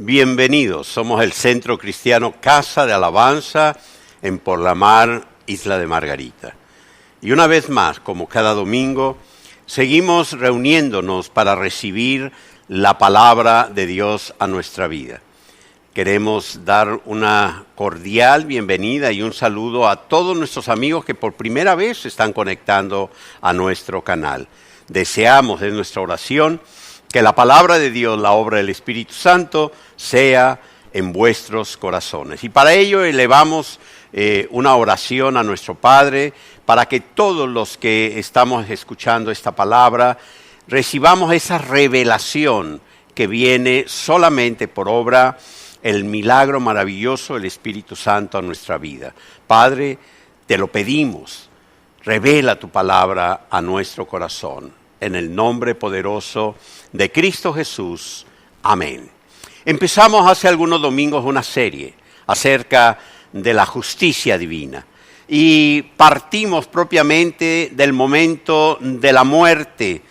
Bienvenidos, somos el Centro Cristiano Casa de Alabanza en Por la Mar, Isla de Margarita. Y una vez más, como cada domingo, seguimos reuniéndonos para recibir la palabra de Dios a nuestra vida. Queremos dar una cordial bienvenida y un saludo a todos nuestros amigos que por primera vez se están conectando a nuestro canal. Deseamos en nuestra oración que la palabra de Dios, la obra del Espíritu Santo, sea en vuestros corazones. Y para ello elevamos una oración a nuestro Padre, para que todos los que estamos escuchando esta palabra recibamos esa revelación que viene solamente por obra el milagro maravilloso del Espíritu Santo a nuestra vida. Padre, te lo pedimos, revela tu palabra a nuestro corazón. En el nombre poderoso de Cristo Jesús. Amén. Empezamos hace algunos domingos una serie acerca de la justicia divina. Y partimos propiamente del momento de la muerte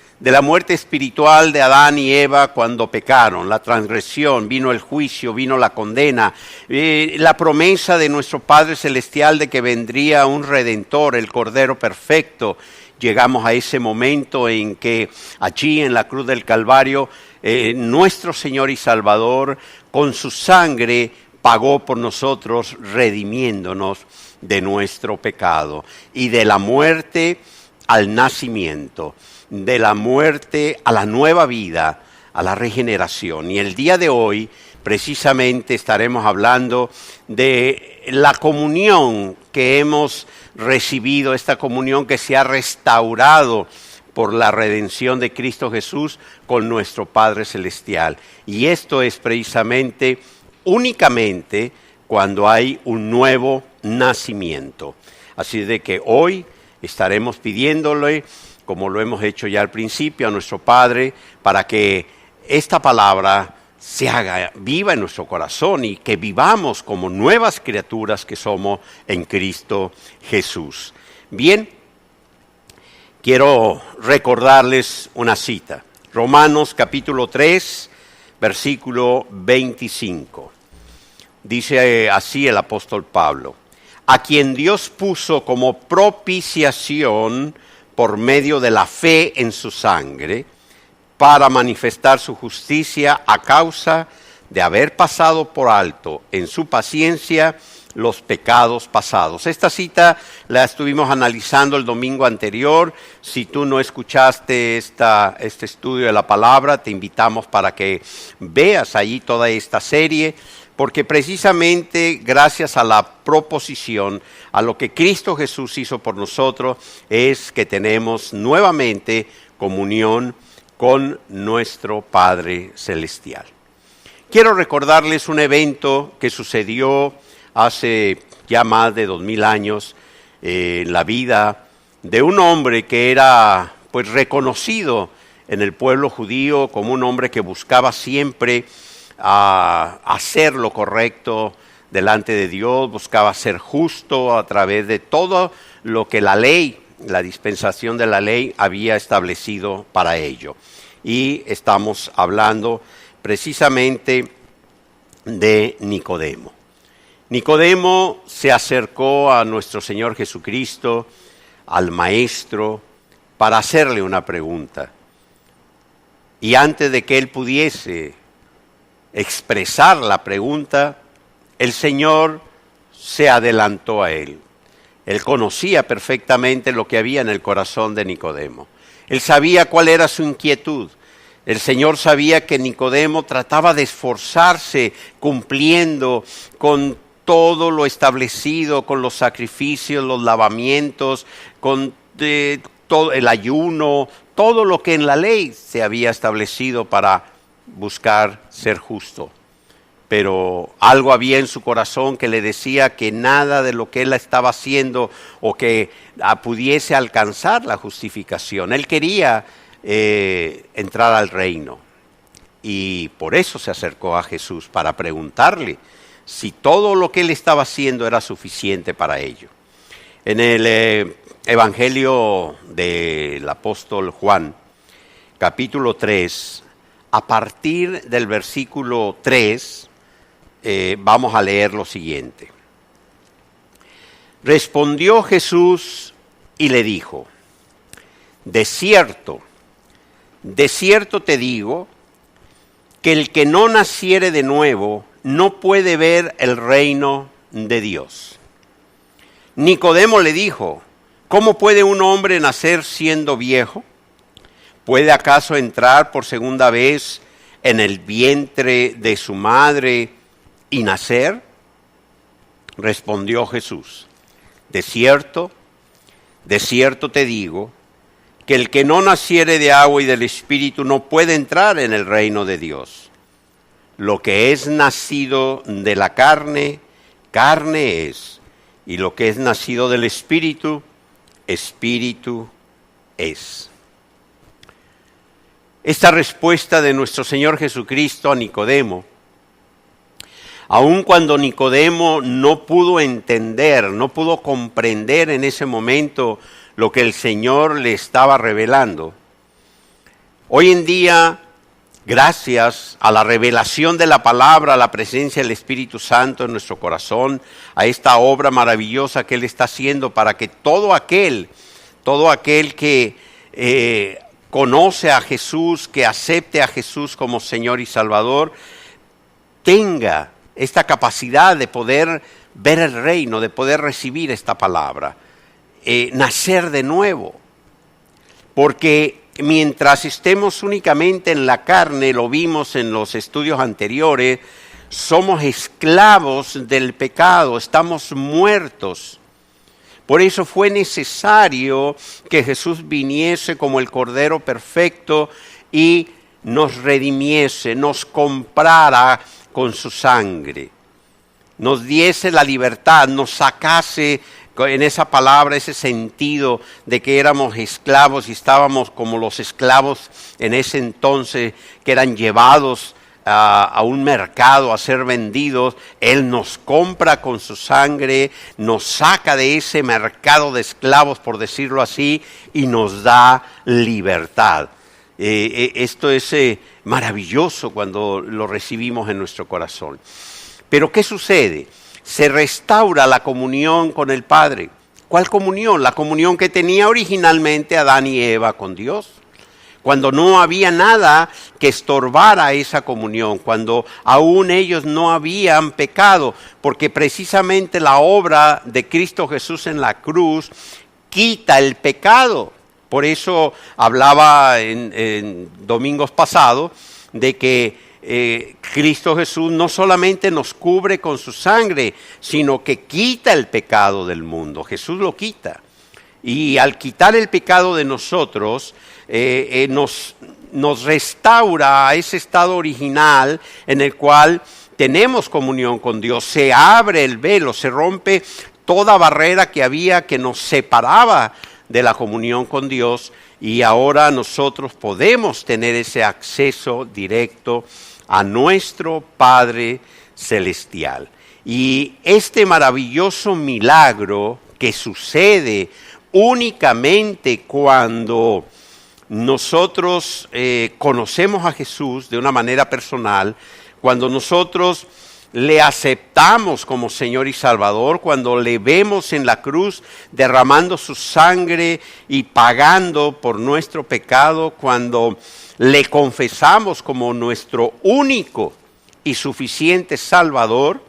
espiritual de Adán y Eva cuando pecaron, la transgresión, vino el juicio, vino la condena, la promesa de nuestro Padre Celestial de que vendría un Redentor, el Cordero Perfecto. Llegamos a ese momento en que allí en la cruz del Calvario, nuestro Señor y Salvador, con su sangre, pagó por nosotros, redimiéndonos de nuestro pecado. Y de la muerte al nacimiento, de la muerte a la nueva vida, a la regeneración. Y el día de hoy, precisamente, estaremos hablando de la comunión que hemos recibido, esta comunión que se ha restaurado por la redención de Cristo Jesús con nuestro Padre Celestial. Y esto es precisamente, únicamente, cuando hay un nuevo nacimiento. Así de que hoy estaremos pidiéndole, como lo hemos hecho ya al principio, a nuestro Padre, para que esta palabra se haga viva en nuestro corazón y que vivamos como nuevas criaturas que somos en Cristo Jesús. Bien, quiero recordarles una cita. Romanos capítulo 3, versículo 25. Dice así el apóstol Pablo: a quien Dios puso como propiciación por medio de la fe en su sangre, para manifestar su justicia a causa de haber pasado por alto en su paciencia los pecados pasados. Esta cita la estuvimos analizando el domingo anterior. Si tú no escuchaste este estudio de la palabra, te invitamos para que veas allí toda esta serie, porque precisamente gracias a la proposición, a lo que Cristo Jesús hizo por nosotros, es que tenemos nuevamente comunión con nuestro Padre Celestial. Quiero recordarles un evento que sucedió hace ya más de 2000 años en la vida de un hombre que era pues reconocido en el pueblo judío como un hombre que buscaba siempre hacer lo correcto delante de Dios, buscaba ser justo a través de todo lo que la ley, la dispensación de la ley había establecido para ello. Y estamos hablando precisamente de Nicodemo. Nicodemo se acercó a nuestro Señor Jesucristo, al Maestro, para hacerle una pregunta. Y antes de que él pudiese expresar la pregunta, el Señor se adelantó a él. Él conocía perfectamente lo que había en el corazón de Nicodemo. Él sabía cuál era su inquietud. El Señor sabía que Nicodemo trataba de esforzarse cumpliendo con todo lo establecido, con los sacrificios, los lavamientos, con todo el ayuno, todo lo que en la ley se había establecido para buscar ser justo. Pero algo había en su corazón que le decía que nada de lo que él estaba haciendo o que pudiese alcanzar la justificación. Él quería entrar al reino y por eso se acercó a Jesús para preguntarle si todo lo que él estaba haciendo era suficiente para ello. En el Evangelio del apóstol Juan, capítulo 3, a partir del versículo 3, vamos a leer lo siguiente. Respondió Jesús y le dijo: de cierto te digo, que el que no naciere de nuevo no puede ver el reino de Dios. Nicodemo le dijo: ¿cómo puede un hombre nacer siendo viejo? ¿Puede acaso entrar por segunda vez en el vientre de su madre y nacer? Respondió Jesús: de cierto te digo, que el que no naciere de agua y del Espíritu no puede entrar en el reino de Dios. Lo que es nacido de la carne, carne es, y lo que es nacido del Espíritu, Espíritu es. Esta respuesta de nuestro Señor Jesucristo a Nicodemo, aun cuando Nicodemo no pudo entender, no pudo comprender en ese momento lo que el Señor le estaba revelando, hoy en día, gracias a la revelación de la palabra, a la presencia del Espíritu Santo en nuestro corazón, a esta obra maravillosa que Él está haciendo para que todo aquel que conoce a Jesús, que acepte a Jesús como Señor y Salvador, tenga esta capacidad de poder ver el reino, de poder recibir esta palabra, nacer de nuevo. Porque mientras estemos únicamente en la carne, lo vimos en los estudios anteriores, somos esclavos del pecado, estamos muertos. Por eso fue necesario que Jesús viniese como el Cordero perfecto y nos redimiese, nos comprara con su sangre, nos diese la libertad, nos sacase en esa palabra, ese sentido de que éramos esclavos y estábamos como los esclavos en ese entonces que eran llevados a un mercado a ser vendidos. Él nos compra con su sangre, nos saca de ese mercado de esclavos, por decirlo así, y nos da libertad. Esto es maravilloso cuando lo recibimos en nuestro corazón. Pero ¿qué sucede? Se restaura la comunión con el Padre. ¿Cuál comunión? La comunión que tenía originalmente Adán y Eva con Dios. Cuando no había nada que estorbara esa comunión, cuando aún ellos no habían pecado, porque precisamente la obra de Cristo Jesús en la cruz quita el pecado. Por eso hablaba en domingos pasados de que Cristo Jesús no solamente nos cubre con su sangre, sino que quita el pecado del mundo. Jesús lo quita. Y al quitar el pecado de nosotros, nos restaura a ese estado original en el cual tenemos comunión con Dios. Se abre el velo, se rompe toda barrera que había que nos separaba de la comunión con Dios, y ahora nosotros podemos tener ese acceso directo a nuestro Padre Celestial. Y este maravilloso milagro que sucede únicamente cuando nosotros conocemos a Jesús de una manera personal, cuando nosotros le aceptamos como Señor y Salvador, cuando le vemos en la cruz derramando su sangre y pagando por nuestro pecado, cuando le confesamos como nuestro único y suficiente Salvador,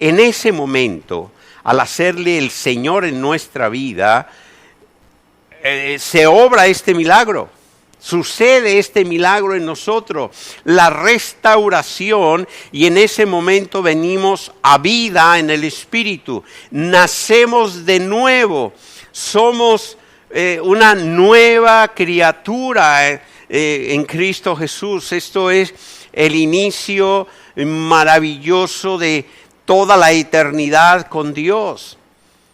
en ese momento, al hacerle el Señor en nuestra vida, se obra este milagro. Sucede este milagro en nosotros, la restauración, y en ese momento venimos a vida en el Espíritu. Nacemos de nuevo, somos una nueva criatura en Cristo Jesús. Esto es el inicio maravilloso de toda la eternidad con Dios.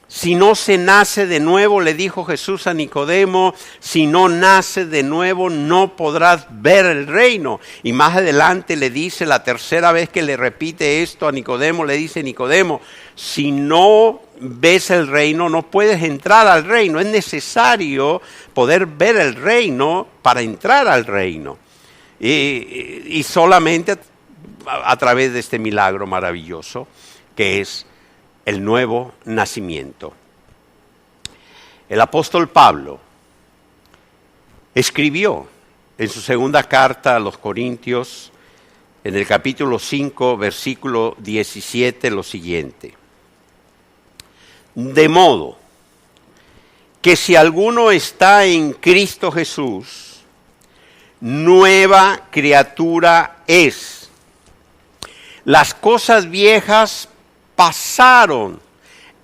Si no se nace de nuevo, le dijo Jesús a Nicodemo, si no nace de nuevo no podrás ver el reino. Y más adelante le dice, la tercera vez que le repite esto a Nicodemo, le dice: Nicodemo, si no ves el reino no puedes entrar al reino. Es necesario poder ver el reino para entrar al reino. Y solamente a través de este milagro maravilloso que es el nuevo nacimiento. El apóstol Pablo escribió en su segunda carta a los Corintios, en el capítulo 5, versículo 17, lo siguiente: de modo que si alguno está en Cristo Jesús, nueva criatura es. Las cosas viejas pasaron,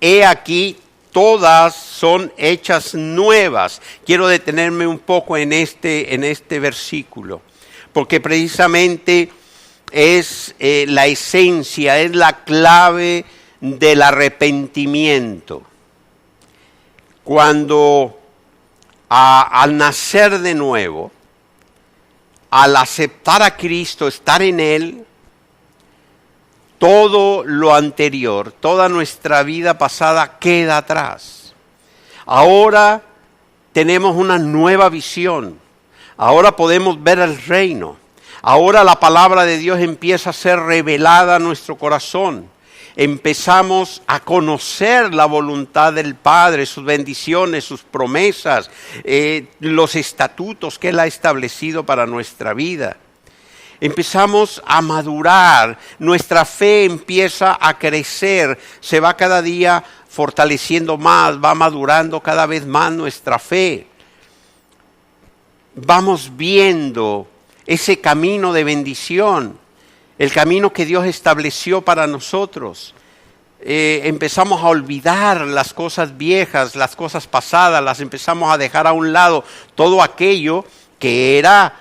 he aquí todas son hechas nuevas. Quiero detenerme un poco en este versículo, porque precisamente es la esencia, es la clave del arrepentimiento. Cuando al nacer de nuevo, al aceptar a Cristo, estar en Él, todo lo anterior, toda nuestra vida pasada queda atrás. Ahora tenemos una nueva visión. Ahora podemos ver el reino. Ahora la palabra de Dios empieza a ser revelada a nuestro corazón. Empezamos a conocer la voluntad del Padre, sus bendiciones, sus promesas, los estatutos que Él ha establecido para nuestra vida. Empezamos a madurar, nuestra fe empieza a crecer, se va cada día fortaleciendo más, va madurando cada vez más nuestra fe. Vamos viendo ese camino de bendición, el camino que Dios estableció para nosotros. Empezamos a olvidar las cosas viejas, las cosas pasadas, las empezamos a dejar a un lado, todo aquello que era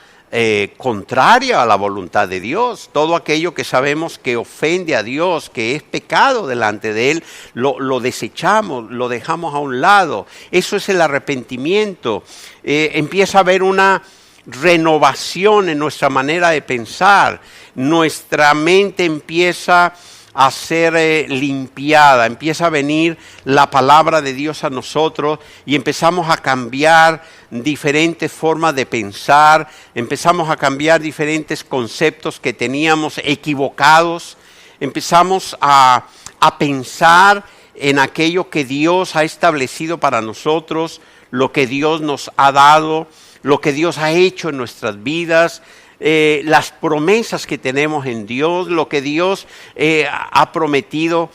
contraria a la voluntad de Dios, todo aquello que sabemos que ofende a Dios, que es pecado delante de Él, lo desechamos, lo dejamos a un lado. Eso es el arrepentimiento. Empieza a haber una renovación en nuestra manera de pensar, nuestra mente empieza a ser limpiada, empieza a venir la palabra de Dios a nosotros y empezamos a cambiar diferentes formas de pensar, empezamos a cambiar diferentes conceptos que teníamos equivocados, empezamos a pensar en aquello que Dios ha establecido para nosotros, lo que Dios nos ha dado, lo que Dios ha hecho en nuestras vidas, las promesas que tenemos en Dios, lo que Dios ha prometido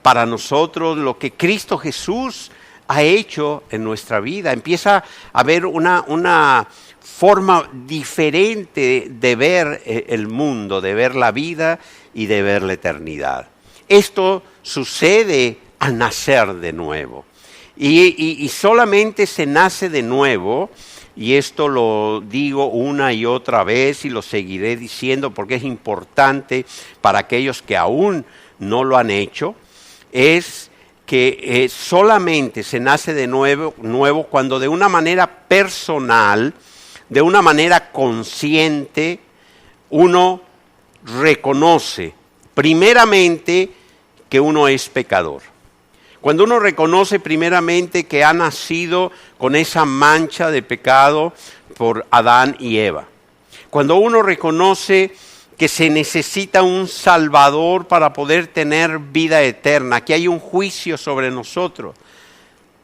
para nosotros, lo que Cristo Jesús ha hecho en nuestra vida. Empieza a haber una forma diferente de ver el mundo, de ver la vida y de ver la eternidad. Esto sucede al nacer de nuevo. Y solamente se nace de nuevo. Y esto lo digo una y otra vez y lo seguiré diciendo porque es importante para aquellos que aún no lo han hecho, es que solamente se nace de nuevo cuando de una manera personal, de una manera consciente, uno reconoce primeramente que uno es pecador. Cuando uno reconoce primeramente que ha nacido con esa mancha de pecado por Adán y Eva. Cuando uno reconoce que se necesita un Salvador para poder tener vida eterna, que hay un juicio sobre nosotros,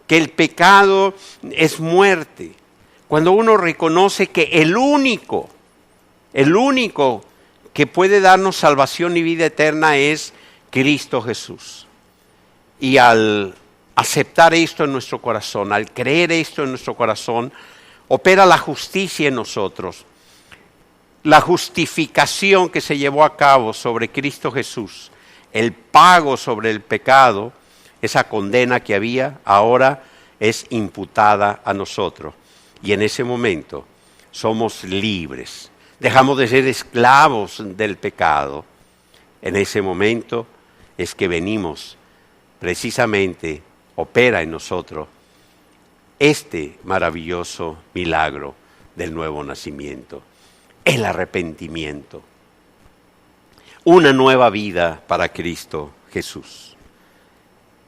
que el pecado es muerte. Cuando uno reconoce que el único que puede darnos salvación y vida eterna es Cristo Jesús. Y al aceptar esto en nuestro corazón, al creer esto en nuestro corazón, opera la justicia en nosotros. La justificación que se llevó a cabo sobre Cristo Jesús, el pago sobre el pecado, esa condena que había, ahora es imputada a nosotros. Y en ese momento somos libres. Dejamos de ser esclavos del pecado. En ese momento es que venimos precisamente opera en nosotros este maravilloso milagro del nuevo nacimiento, el arrepentimiento, una nueva vida para Cristo Jesús.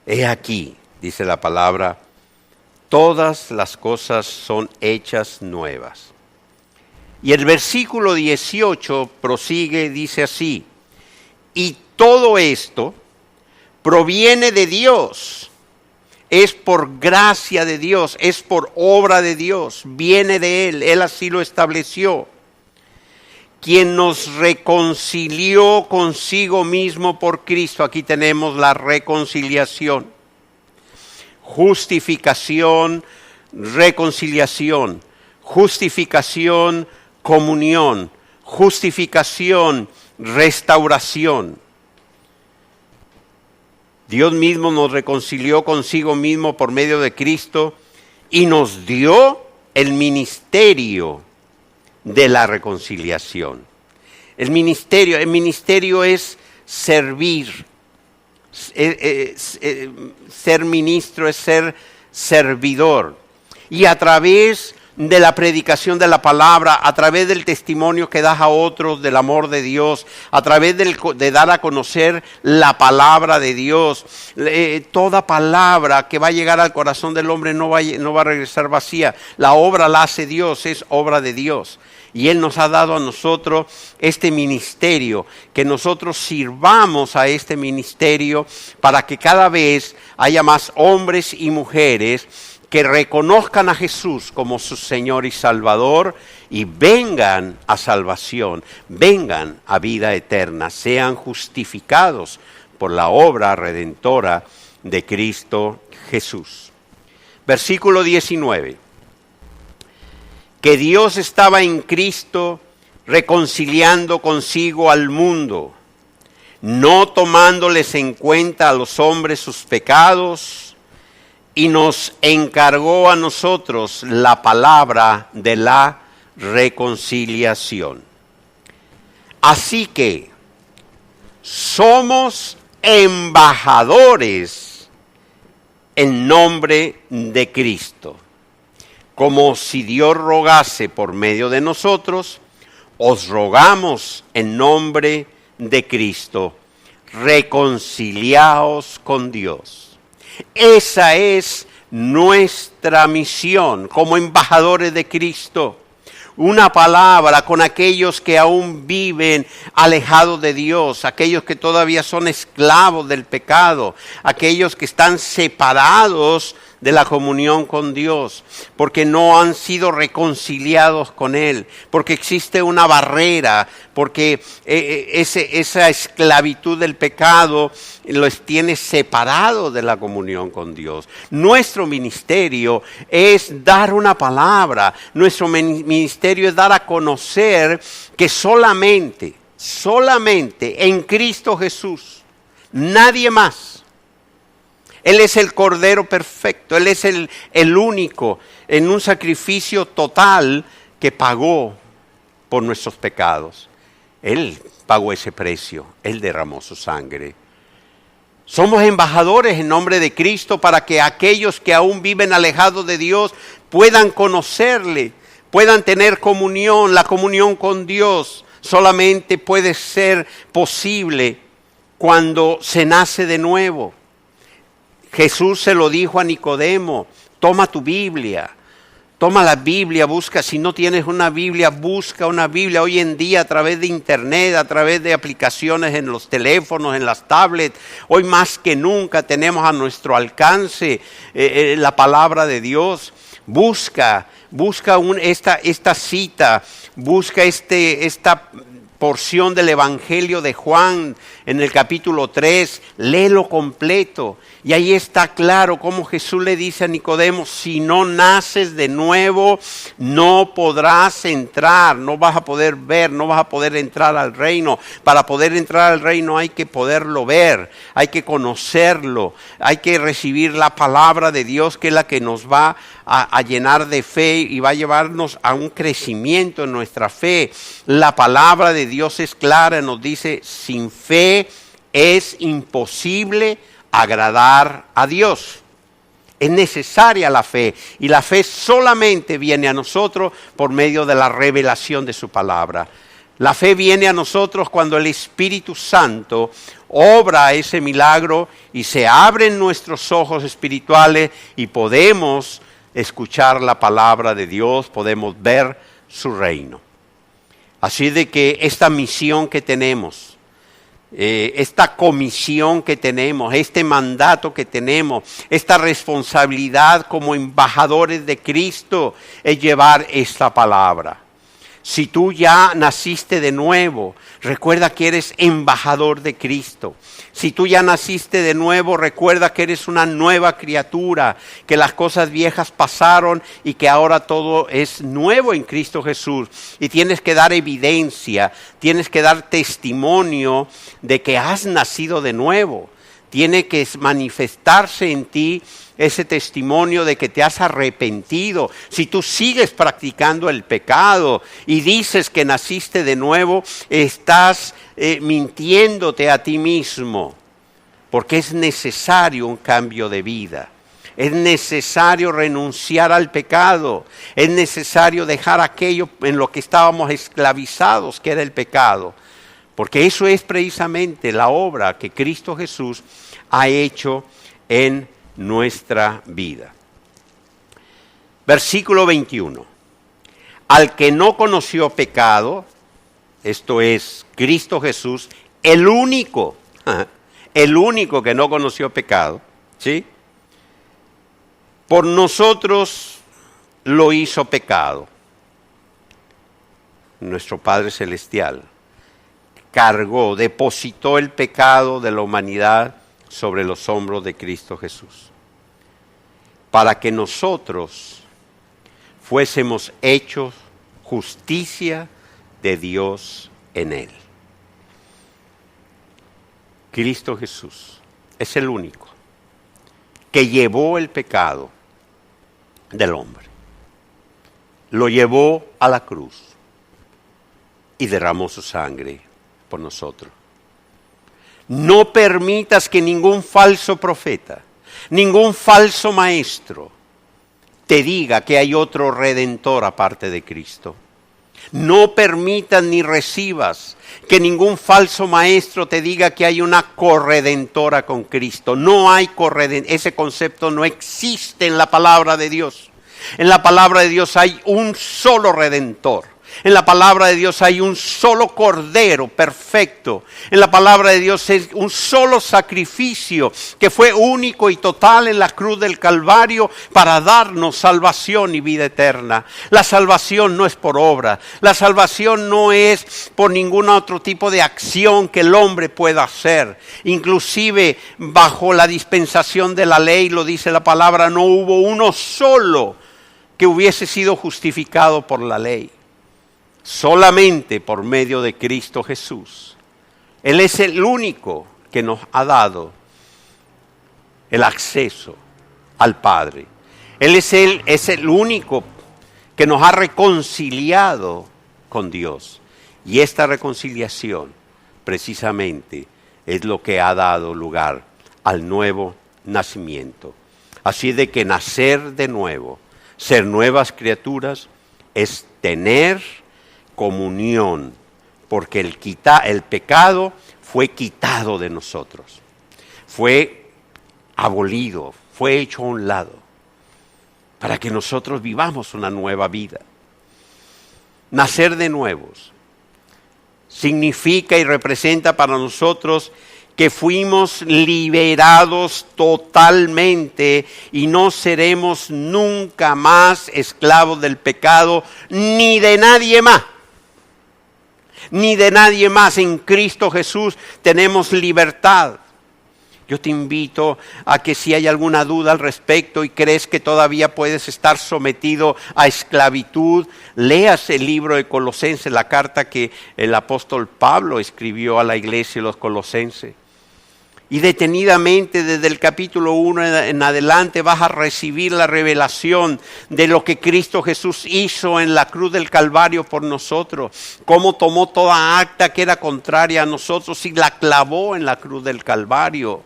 He aquí, dice la palabra, todas las cosas son hechas nuevas. Y el versículo 18 prosigue, dice así: y todo esto proviene de Dios, es por gracia de Dios, es por obra de Dios, viene de Él así lo estableció, quien nos reconcilió consigo mismo por Cristo. Aquí tenemos la reconciliación, justificación, reconciliación, justificación, comunión, justificación, restauración. Dios mismo nos reconcilió consigo mismo por medio de Cristo y nos dio el ministerio de la reconciliación. El ministerio es servir. Ser ministro es ser servidor. Y a través de la predicación de la palabra, a través del testimonio que das a otros del amor de Dios, a través de dar a conocer la palabra de Dios, toda palabra que va a llegar al corazón del hombre no va a regresar vacía. La obra la hace Dios, es obra de Dios. Y Él nos ha dado a nosotros este ministerio, que nosotros sirvamos a este ministerio para que cada vez haya más hombres y mujeres que reconozcan a Jesús como su Señor y Salvador y vengan a salvación, vengan a vida eterna, sean justificados por la obra redentora de Cristo Jesús. Versículo 19. Que Dios estaba en Cristo reconciliando consigo al mundo, no tomándoles en cuenta a los hombres sus pecados, y nos encargó a nosotros la palabra de la reconciliación. Así que somos embajadores en nombre de Cristo. Como si Dios rogase por medio de nosotros, os rogamos en nombre de Cristo, reconciliaos con Dios. Esa es nuestra misión como embajadores de Cristo. Una palabra con aquellos que aún viven alejados de Dios, aquellos que todavía son esclavos del pecado, aquellos que están separados de la comunión con Dios, porque no han sido reconciliados con Él, porque existe una barrera, porque esa esclavitud del pecado los tiene separados de la comunión con Dios. Nuestro ministerio es dar una palabra, nuestro ministerio es dar a conocer que solamente en Cristo Jesús, nadie más. Él es el Cordero perfecto, Él es el único en un sacrificio total que pagó por nuestros pecados. Él pagó ese precio, Él derramó su sangre. Somos embajadores en nombre de Cristo para que aquellos que aún viven alejados de Dios puedan conocerle, puedan tener comunión. La comunión con Dios solamente puede ser posible cuando se nace de nuevo. Jesús se lo dijo a Nicodemo: toma tu Biblia, toma la Biblia, busca, si no tienes una Biblia, busca una Biblia. Hoy en día a través de internet, a través de aplicaciones en los teléfonos, en las tablets, hoy más que nunca tenemos a nuestro alcance la palabra de Dios. Busca esta cita, busca esta porción del Evangelio de Juan en el capítulo 3, léelo completo. Y ahí está claro cómo Jesús le dice a Nicodemo: si no naces de nuevo, no podrás entrar, no vas a poder ver, no vas a poder entrar al reino. Para poder entrar al reino hay que poderlo ver, hay que conocerlo, hay que recibir la palabra de Dios, que es la que nos va a llenar de fe y va a llevarnos a un crecimiento en nuestra fe. La palabra de Dios es clara, nos dice: sin fe es imposible agradar a Dios. Es necesaria la fe, y la fe solamente viene a nosotros por medio de la revelación de su palabra. La fe viene a nosotros cuando el Espíritu Santo obra ese milagro y se abren nuestros ojos espirituales y podemos escuchar la palabra de Dios, podemos ver su reino. Así de que esta misión que tenemos, esta comisión que tenemos, este mandato que tenemos, esta responsabilidad como embajadores de Cristo es llevar esta palabra. Si tú ya naciste de nuevo, recuerda que eres embajador de Cristo. Si tú ya naciste de nuevo, recuerda que eres una nueva criatura, que las cosas viejas pasaron y que ahora todo es nuevo en Cristo Jesús. Y tienes que dar evidencia, tienes que dar testimonio de que has nacido de nuevo. Tiene que manifestarse en ti ese testimonio de que te has arrepentido. Si tú sigues practicando el pecado y dices que naciste de nuevo, estás mintiéndote a ti mismo, porque es necesario un cambio de vida. Es necesario renunciar al pecado. Es necesario dejar aquello en lo que estábamos esclavizados, que era el pecado. Porque eso es precisamente la obra que Cristo Jesús ha hecho en nuestra vida. Versículo 21. Al que no conoció pecado, esto es Cristo Jesús, el único que no conoció pecado, ¿sí? Por nosotros lo hizo pecado. Nuestro Padre Celestial cargó, depositó el pecado de la humanidad sobre los hombros de Cristo Jesús, para que nosotros fuésemos hechos justicia de Dios en Él. Cristo Jesús es el único que llevó el pecado del hombre, lo llevó a la cruz y derramó su sangre por nosotros. No permitas que ningún falso profeta, ningún falso maestro te diga que hay otro redentor aparte de Cristo. No permitas ni recibas que ningún falso maestro te diga que hay una corredentora con Cristo. No hay corredentor, ese concepto no existe en la palabra de Dios. En la palabra de Dios hay un solo redentor. En la palabra de Dios hay un solo cordero perfecto. En la palabra de Dios es un solo sacrificio que fue único y total en la cruz del Calvario para darnos salvación y vida eterna. La salvación no es por obra. La salvación no es por ningún otro tipo de acción que el hombre pueda hacer. Inclusive bajo la dispensación de la ley, lo dice la palabra, no hubo uno solo que hubiese sido justificado por la ley. Solamente por medio de Cristo Jesús. Él es el único que nos ha dado el acceso al Padre. Él es el único que nos ha reconciliado con Dios. Y esta reconciliación precisamente es lo que ha dado lugar al nuevo nacimiento. Así de que nacer de nuevo, ser nuevas criaturas, es tener comunión, porque el pecado fue quitado de nosotros, fue abolido, fue hecho a un lado, para que nosotros vivamos una nueva vida. Nacer de nuevos significa y representa para nosotros que fuimos liberados totalmente y no seremos nunca más esclavos del pecado, ni de nadie más. Ni de nadie más. En Cristo Jesús tenemos libertad. Yo te invito a que si hay alguna duda al respecto y crees que todavía puedes estar sometido a esclavitud, leas el libro de Colosenses, la carta que el apóstol Pablo escribió a la iglesia de los Colosenses. Y detenidamente desde el capítulo 1 en adelante vas a recibir la revelación de lo que Cristo Jesús hizo en la cruz del Calvario por nosotros. Cómo tomó toda acta que era contraria a nosotros y la clavó en la cruz del Calvario.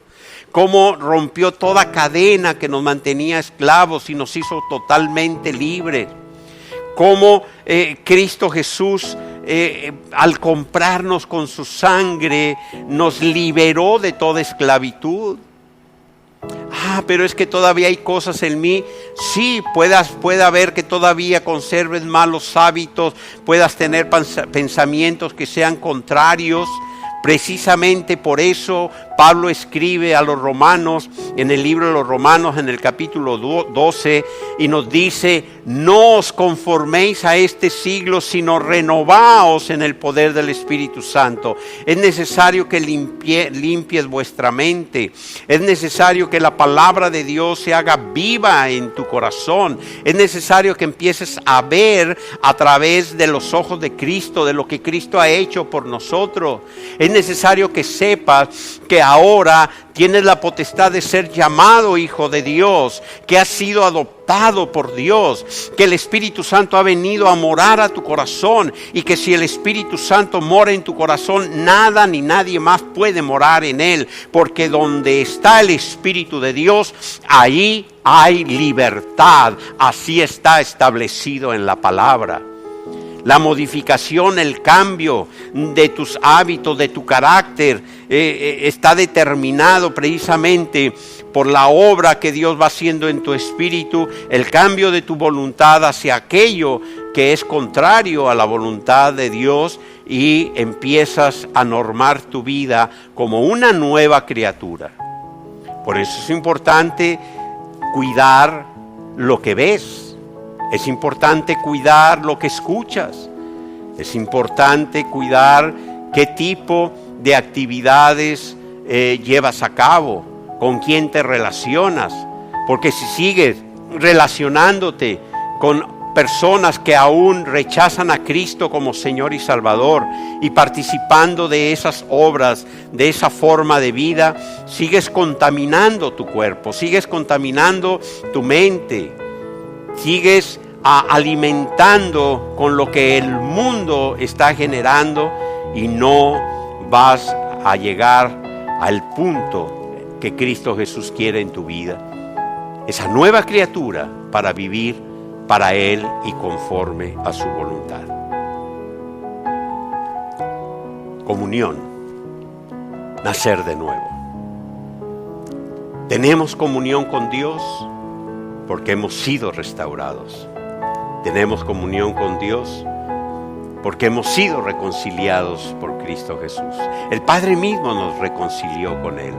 Cómo rompió toda cadena que nos mantenía esclavos y nos hizo totalmente libres. Cómo Cristo Jesús, al comprarnos con su sangre, nos liberó de toda esclavitud. pero es que todavía hay cosas en mí. Sí, puede haber que todavía conserves malos hábitos, puedas tener pensamientos que sean contrarios. Precisamente por eso Pablo escribe a los romanos, en el libro de los Romanos, en el capítulo 12, y nos dice: no os conforméis a este siglo, sino renovaos en el poder del Espíritu Santo. Es necesario que limpies vuestra mente. Es necesario que la palabra de Dios se haga viva en tu corazón. Es necesario que empieces a ver a través de los ojos de Cristo, de lo que Cristo ha hecho por nosotros. Es necesario que sepas que ahora tienes la potestad de ser llamado hijo de Dios, que has sido adoptado por Dios, que el Espíritu Santo ha venido a morar a tu corazón, y que si el Espíritu Santo mora en tu corazón, nada ni nadie más puede morar en él, porque donde está el Espíritu de Dios, ahí hay libertad. Así está establecido en la palabra. La modificación, el cambio de tus hábitos, de tu carácter, está determinado precisamente por la obra que Dios va haciendo en tu espíritu, el cambio de tu voluntad hacia aquello que es contrario a la voluntad de Dios, y empiezas a normar tu vida como una nueva criatura. Por eso es importante cuidar lo que ves. Es importante cuidar lo que escuchas. Es importante cuidar qué tipo de actividades llevas a cabo, con quién te relacionas. Porque si sigues relacionándote con personas que aún rechazan a Cristo como Señor y Salvador, y participando de esas obras, de esa forma de vida, sigues contaminando tu cuerpo, sigues contaminando tu mente. Sigues alimentando con lo que el mundo está generando, y no vas a llegar al punto que Cristo Jesús quiere en tu vida. Esa nueva criatura para vivir para Él y conforme a su voluntad. Comunión, nacer de nuevo. Tenemos comunión con Dios porque hemos sido restaurados. Tenemos comunión con Dios porque hemos sido reconciliados por Cristo Jesús. El Padre mismo nos reconcilió con Él,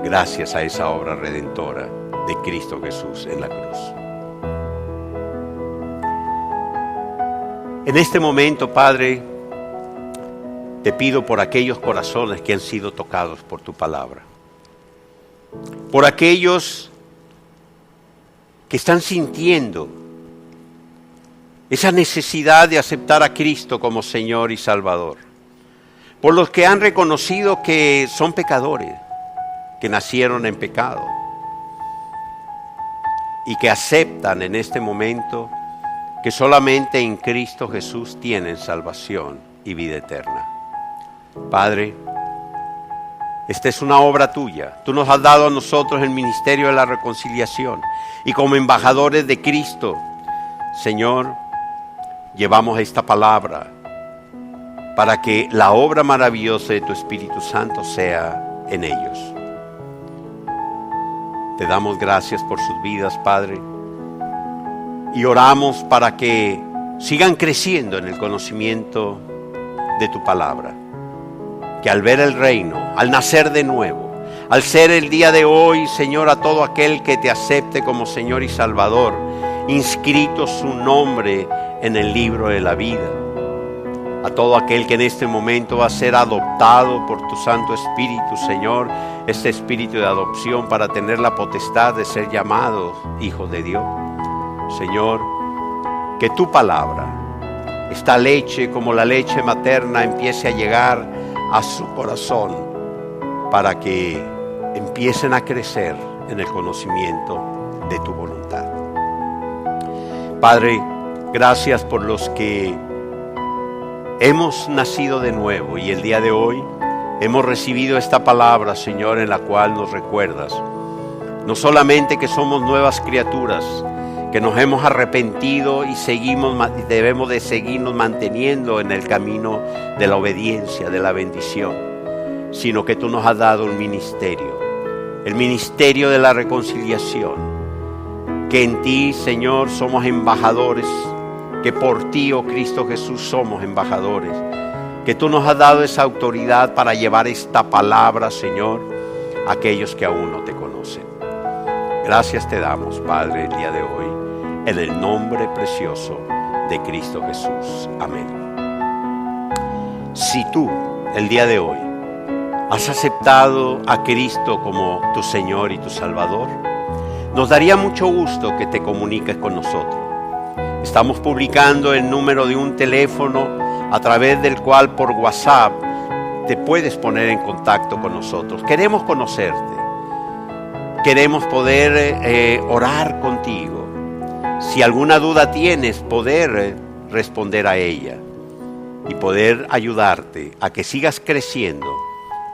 gracias a esa obra redentora de Cristo Jesús en la cruz. En este momento, Padre, te pido por aquellos corazones que han sido tocados por tu palabra, por aquellos que están sintiendo esa necesidad de aceptar a Cristo como Señor y Salvador, por los que han reconocido que son pecadores, que nacieron en pecado, y que aceptan en este momento que solamente en Cristo Jesús tienen salvación y vida eterna. Padre, esta es una obra tuya. Tú nos has dado a nosotros el ministerio de la reconciliación, y como embajadores de Cristo, Señor, llevamos esta palabra para que la obra maravillosa de tu Espíritu Santo sea en ellos. Te damos gracias por sus vidas, Padre, y oramos para que sigan creciendo en el conocimiento de tu palabra, que al ver el reino, al nacer de nuevo, al ser el día de hoy, Señor, a todo aquel que te acepte como Señor y Salvador, inscrito su nombre en el libro de la vida, a todo aquel que en este momento va a ser adoptado por tu Santo Espíritu, Señor, este espíritu de adopción para tener la potestad de ser llamados hijos de Dios. Señor, que tu palabra, esta leche como la leche materna, empiece a llegar a su corazón para que empiecen a crecer en el conocimiento de tu voluntad. Padre, gracias por los que hemos nacido de nuevo y el día de hoy hemos recibido esta palabra, Señor, en la cual nos recuerdas no solamente que somos nuevas criaturas, que nos hemos arrepentido y debemos de seguirnos manteniendo en el camino de la obediencia, de la bendición, sino que tú nos has dado un ministerio el ministerio de la reconciliación, que en ti, Señor, somos embajadores, que por ti, oh Cristo Jesús, somos embajadores, que tú nos has dado esa autoridad para llevar esta palabra, Señor, a aquellos que aún no te conocen. Gracias te damos, Padre, el día de hoy, en el nombre precioso de Cristo Jesús. Amén. Si tú, el día de hoy, has aceptado a Cristo como tu Señor y tu Salvador, nos daría mucho gusto que te comuniques con nosotros. Estamos publicando el número de un teléfono a través del cual por WhatsApp te puedes poner en contacto con nosotros. Queremos conocerte. Queremos poder orar contigo. Si alguna duda tienes, poder responder a ella y poder ayudarte a que sigas creciendo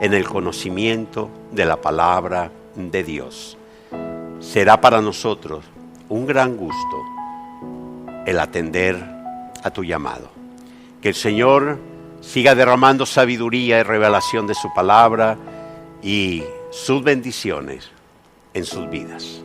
en el conocimiento de la palabra de Dios. Será para nosotros un gran gusto el atender a tu llamado. Que el Señor siga derramando sabiduría y revelación de su palabra y sus bendiciones en sus vidas.